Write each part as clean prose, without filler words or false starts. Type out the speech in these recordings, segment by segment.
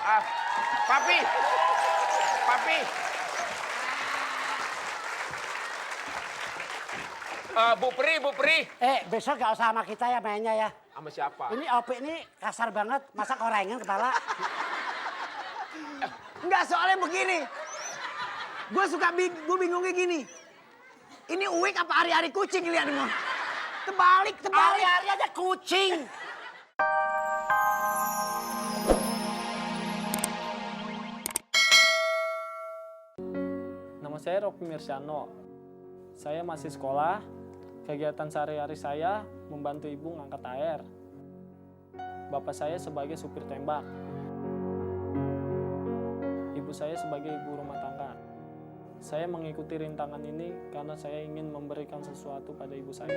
Ah, Papi. Papi. Bu Pri. Besok gak usah sama kita ya mainnya ya. Sama siapa? Ini Opi ini kasar banget, masa korengan kepala. Enggak, soalnya begini. Gue bingungnya gini. Ini uwik apa hari-hari kucing lihat nih, Terbalik. Hari-hari aja kucing. Nama saya Rocky Mirsyano. Saya masih sekolah. Kegiatan sehari-hari saya membantu ibu ngangkat air. Bapak saya sebagai supir tembak. Ibu saya sebagai ibu rumah tangga. Saya mengikuti rintangan ini karena saya ingin memberikan sesuatu pada ibu saya.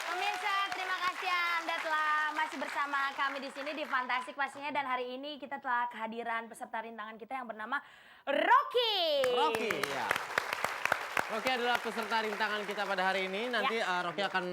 Pemirsa, terima kasih Anda telah masih bersama kami di sini di Fantastik pastinya, dan hari ini kita telah kehadiran peserta rintangan kita yang bernama Rocky. Rocky, ya. Rocky adalah peserta rintangan kita pada hari ini. Nanti Rocky akan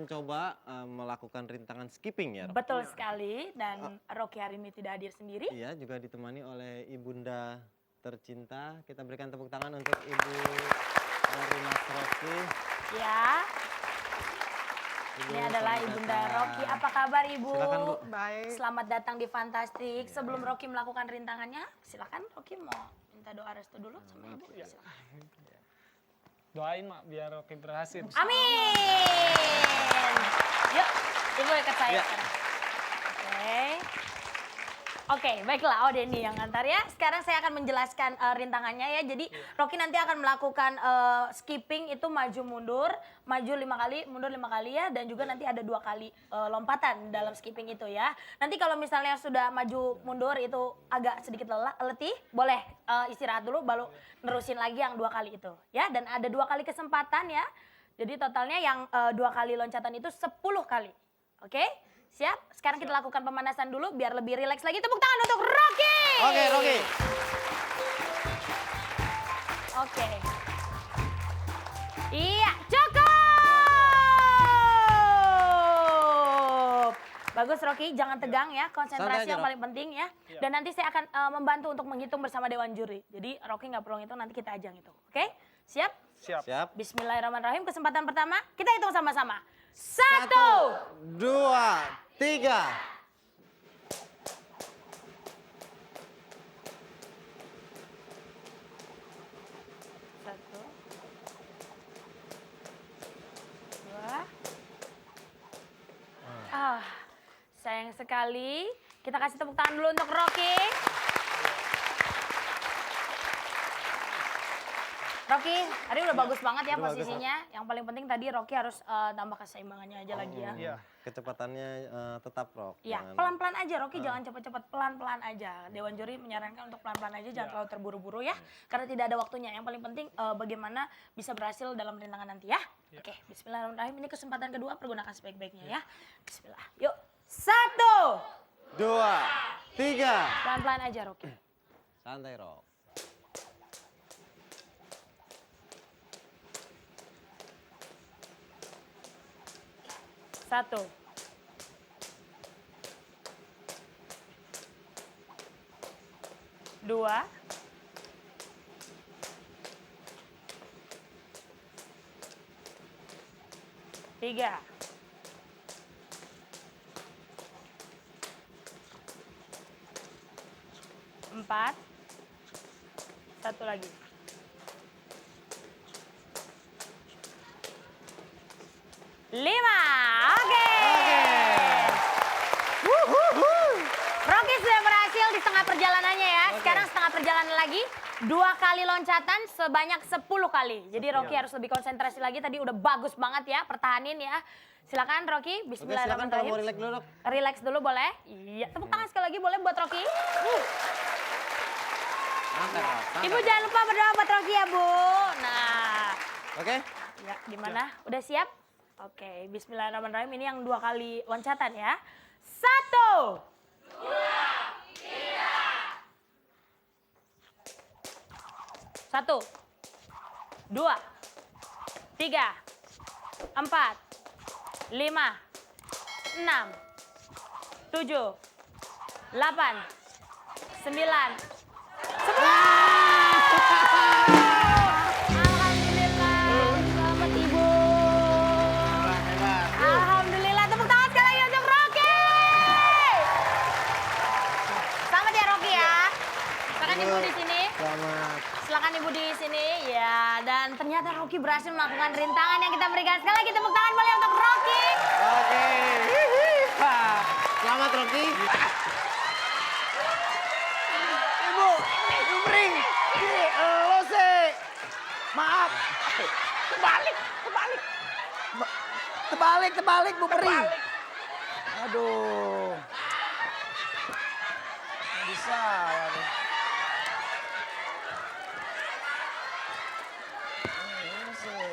mencoba melakukan rintangan skipping ya, Rocky? Betul sekali, dan Rocky hari ini tidak hadir sendiri. Iya, juga ditemani oleh ibunda tercinta. Kita berikan tepuk tangan untuk ibu dari Mas Rocky. Ya. Ini adalah ibunda Rocky. Apa kabar Ibu? Silakan, Bu. Baik. Selamat datang di Fantastik. Sebelum Rocky melakukan rintangannya, silakan Rocky mau minta doa restu dulu sama Ibu. Silakan. Doain Mak biar Rocky berhasil. Amin. Yuk, Ibu ikut saya Ya. sekarang. Oke, baiklah. Oh, Denny yang antar ya. Sekarang saya akan menjelaskan rintangannya ya. Jadi Rocky nanti akan melakukan skipping itu maju mundur 5 kali, mundur 5 kali ya. Dan juga nanti ada 2 kali lompatan dalam skipping itu ya. Nanti kalau misalnya sudah maju mundur itu agak sedikit letih, boleh istirahat dulu baru nerusin lagi yang 2 kali itu ya. Dan ada 2 kali kesempatan ya. Jadi totalnya yang 2 kali loncatan itu 10 kali. Oke? Siap? Sekarang kita lakukan pemanasan dulu biar lebih rileks lagi. Tepuk tangan untuk Rocky. Oke, Rocky. Oke. Iya, cukup. Bagus Rocky, jangan tegang ya. Konsentrasi Santai aja, yang paling penting ya. Dan nanti saya akan membantu untuk menghitung bersama Dewan Juri. Jadi Rocky nggak perlu ngitung, nanti kita ajang itu. Oke? Siap? Siap. Bismillahirrahmanirrahim. Kesempatan pertama, kita hitung sama-sama. 1, 2, 3. Satu, dua. Sayang sekali. Kita kasih tepuk tangan dulu untuk Rocky. Rocky, hari udah bagus banget ya Udah bagus, posisinya. Yang paling penting tadi Rocky harus tambah keseimbangannya aja lagi ya. Iya. Kecepatannya tetap, Rock. Iya, Jangan- pelan-pelan aja Rocky, jangan cepet-cepet, pelan-pelan aja. Dewan Juri menyarankan untuk pelan-pelan aja, jangan terlalu terburu-buru ya. Karena tidak ada waktunya. Yang paling penting bagaimana bisa berhasil dalam rintangan nanti ya. Oke, bismillahirrahmanirrahim. Ini kesempatan kedua, pergunakan sebaik-baiknya ya. Bismillah. Yuk, 1. 2, 3. Pelan-pelan aja Rocky. Santai, Rock. 1, 2, 3, 4, 1 lagi. 5, oke. Rocky sudah berhasil di setengah perjalanannya ya. Sekarang setengah perjalanan lagi. 2 kali loncatan sebanyak 10 kali. Jadi Rocky harus lebih konsentrasi lagi. Tadi udah bagus banget ya, pertahanin ya. Silakan Rocky, Oke, silakan kalau mau bismillahirrahmanirrahim. relax dulu, Dok. Relax dulu boleh? Iya, tepuk tangan sekali lagi boleh buat Rocky. Santai, Dok. Santai. Ibu jangan lupa berdoa buat Rocky ya, Bu. Nah, Oke. ya gimana? Udah siap? Oke, bismillahirrahmanirrahim. Ini yang 2 kali loncatan ya. 1, 1, 2, 3, 4, 5, 6, 7, 8, 9, 10. Alhamdulillah, selamat Ibu. Alhamdulillah, tepuk tangan sekali lagi untuk Rocky. Selamat ya Rocky ya. Silakan Ibu di sini. Selamat. Silakan Ibu di sini. Ya, dan ternyata Rocky berhasil melakukan rintangan yang kita berikan. Sekali lagi tepuk tangan boleh untuk Rocky. Oke. Selamat, Rocky. Ibu Peri. Ini lo sih. Maaf. Terbalik Bu Peri. Aduh. Nggak bisa ya nih. Ini sih.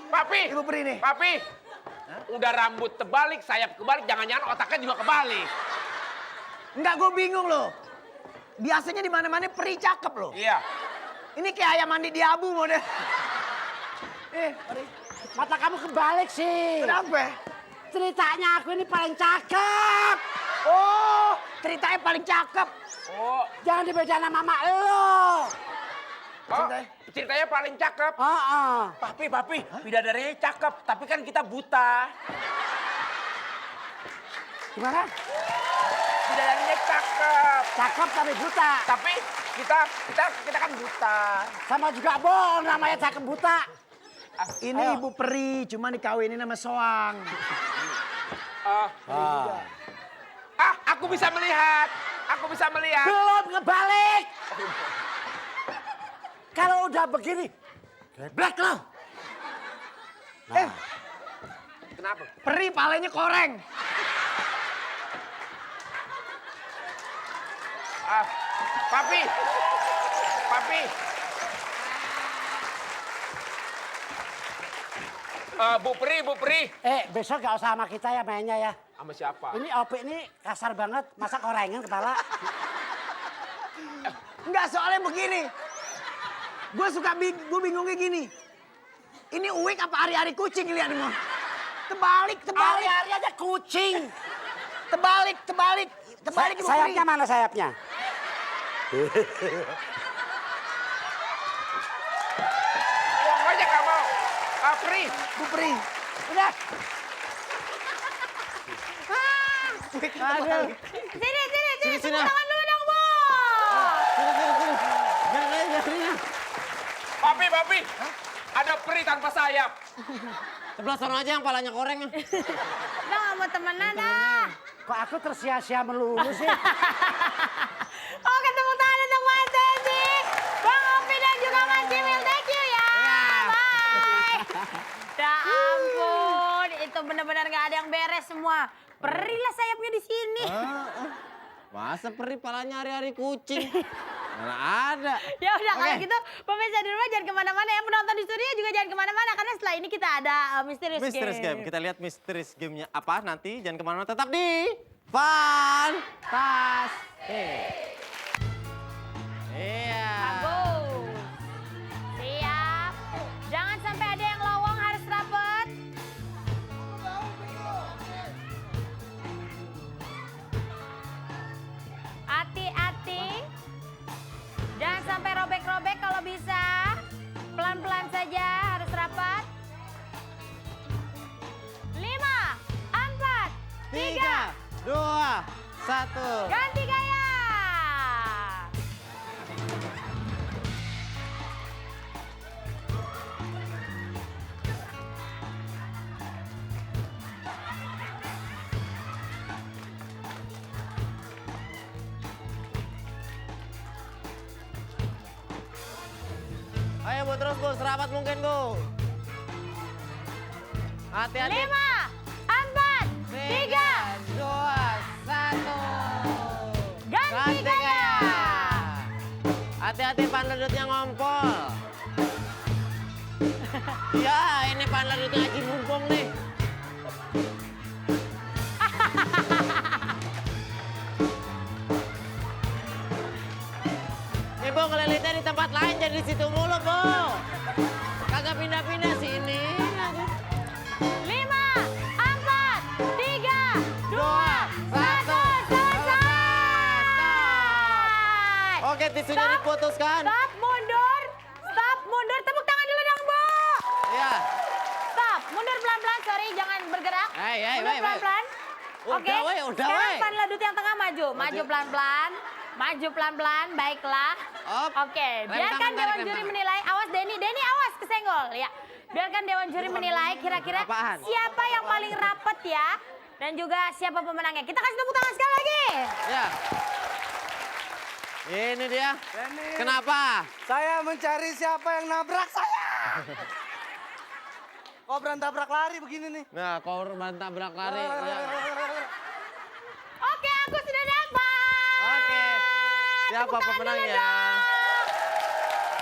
Papi. Ibu Peri nih. Papi. Udah rambut terbalik, sayap kebalik, jangan-jangan otaknya juga kebalik. Enggak, gue bingung loh. Biasanya di mana-mana Peri cakep loh. Iya. Ini kayak ayam mandi di abu model. Peri. Mata kamu kebalik sih. Kenapa? Ceritanya aku ini paling cakep. Oh, ceritanya paling cakep. Oh, Jangan dibedain sama mama lo. ceritanya paling cakep. Papi. Bidadarinya cakep, tapi kan kita buta. Gimana? Bidadarinya cakep, Cakep tapi buta. tapi kita kan buta. Sama juga bohong namanya cakep buta. Ini Ayo. Ibu Peri, cuma dikawinin sama Soang. Aku bisa melihat. Belum ngebalik. Kalau udah begini, geblek lo. Kenapa? Peri palanya koreng. Papi. Bu Peri. Besok gak usah sama kita ya mainnya ya. Sama siapa? Ini Opi ini kasar banget, masa korengan kepala. Enggak, soalnya begini. Gue bingungnya gini. Ini uwik apa hari-hari kucing lihat nih, Mon? Terbalik. Hari-hari aja kucing. Terbalik Ibu Sayapnya Peri. mana sayapnya? Uang aja gak mau. Bu Peri. Udah. Uwik Aduh. terbalik. Sini, Sini. tepuk tangan dulu dong, Bu. Sini. Biar. Papi. Ada peri tanpa sayap. Sebelah sana aja yang palanya koreng. Udah gak mau temenan dah. Kok aku tersia-sia melulu sih? Oke, tepuk tangan untuk Mas Desi, Bang Opi dan juga Mas Cimil. Thank you ya. Bye. Ya ampun, itu benar-benar gak ada yang beres semua. Perilah sayapnya di sini. Masa Peri palanya hari-hari kucing? Mana ada. Ya udah kalau Oke. gitu pemirsa di rumah jangan kemana-mana ya. Penonton di studio juga jangan kemana-mana. Karena setelah ini kita ada Mysterious Mysterious Game. Game. Kita lihat Mysterious Game-nya apa nanti. Jangan kemana-mana, tetap di Fantastic. Iya. Bagus. Siap. Jangan sampai ada yang lowong, harus 1. Ganti gaya. Ayo Bu, terus Bu, serapat mungkin Bu. Hati-hati. 5, 4, 3. 2, 1. Ganti gaya. Hati-hati panledutnya ngompol. Ya, ini panledutnya Haji Mumpung nih. Ibu ngelilitnya di tempat lain jadi di situ mulu, Bu. Kagak pindah-pindah sini. 5, 4, 3, 2, 1, selesai. Oke, tisunya Stop. diputuskan. Stop, mundur. Stop, mundur. Tepuk tangan dulu dong, Bu. Iya. Stop, mundur pelan-pelan. Sorry, jangan bergerak. Mundur Weh. pelan-pelan. Udah, Oke, weh, udah, sekarang weh. panladut yang tengah maju. Maju pelan-pelan. Maju pelan-pelan, baiklah. Op. Oke, Rem biarkan tangan, Dewan tarik rem Juri tangan. menilai. Awas Denny awas kesenggol. Ya, biarkan Dewan Juri menilai kira-kira Apaan? siapa yang paling rapet ya. Dan juga siapa pemenangnya. Kita kasih tepuk tangan sekali lagi. Ya. Ini dia. Kenapa? Saya mencari siapa yang nabrak saya. Korban tabrak lari begini nih. Nah, korban tabrak lari. Ya. Oke, aku sudah dapat. Oke. Siapa Tepuk tangan dulu pemenangnya? dong.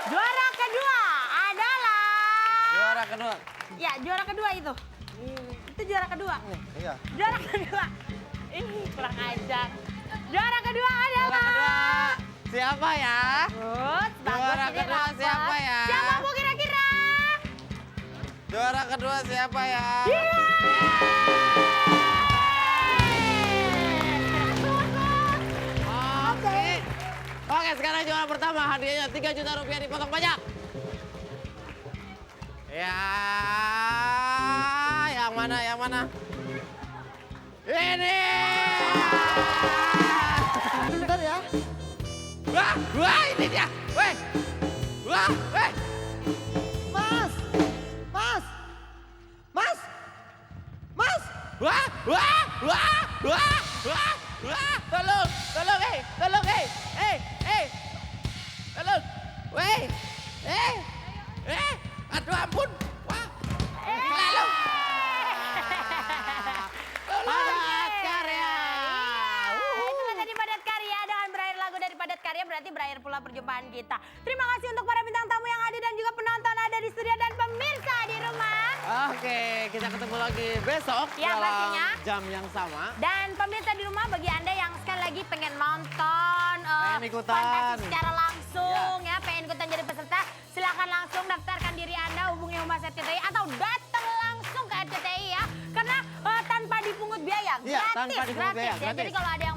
Juara kedua adalah... Juara kedua. Ya, juara kedua itu. Itu juara kedua. Iya. Juara kedua. Ini kurang ajar. Juara kedua adalah... Juara kedua. Siapa ya? Good, bagus Juara ini kedua rapet. siapa ya? Siapa Bu kira-kira? Juara kedua siapa ya? Oke. Oke, sekarang juara pertama hadiahnya 3 juta rupiah dipotong pajak. Ya, yang mana? Ini. Bentar ya. Wah, ini dia. Weh. Wah, weh. Mas. Wah. Tolong, tolong, tolong. Weh. Aduh ampun. Wah. Lalu. Padat karya. Itulah tadi Padat Karya. Dengan berakhir lagu dari Padat Karya berarti berakhir pula perjumpaan kita. Terima kasih untuk para bintang tamu yang hadir dan juga penonton ada di studio dan pemirsa di rumah. Oke, kita ketemu lagi besok Ya, dalam pastinya. jam yang sama. Dan pemirsa di rumah bagi Anda yang sekali lagi pengen nonton Pengen ikutan. fantasi secara langsung ya, pengen ikutan jadi peserta, silakan langsung daftarkan diri Anda, hubungi Humas RCTI atau datang langsung ke RCTI ya. Karena tanpa dipungut biaya, Iya, gratis, tanpa dipungut biaya, ya. Jadi gratis. kalau ada yang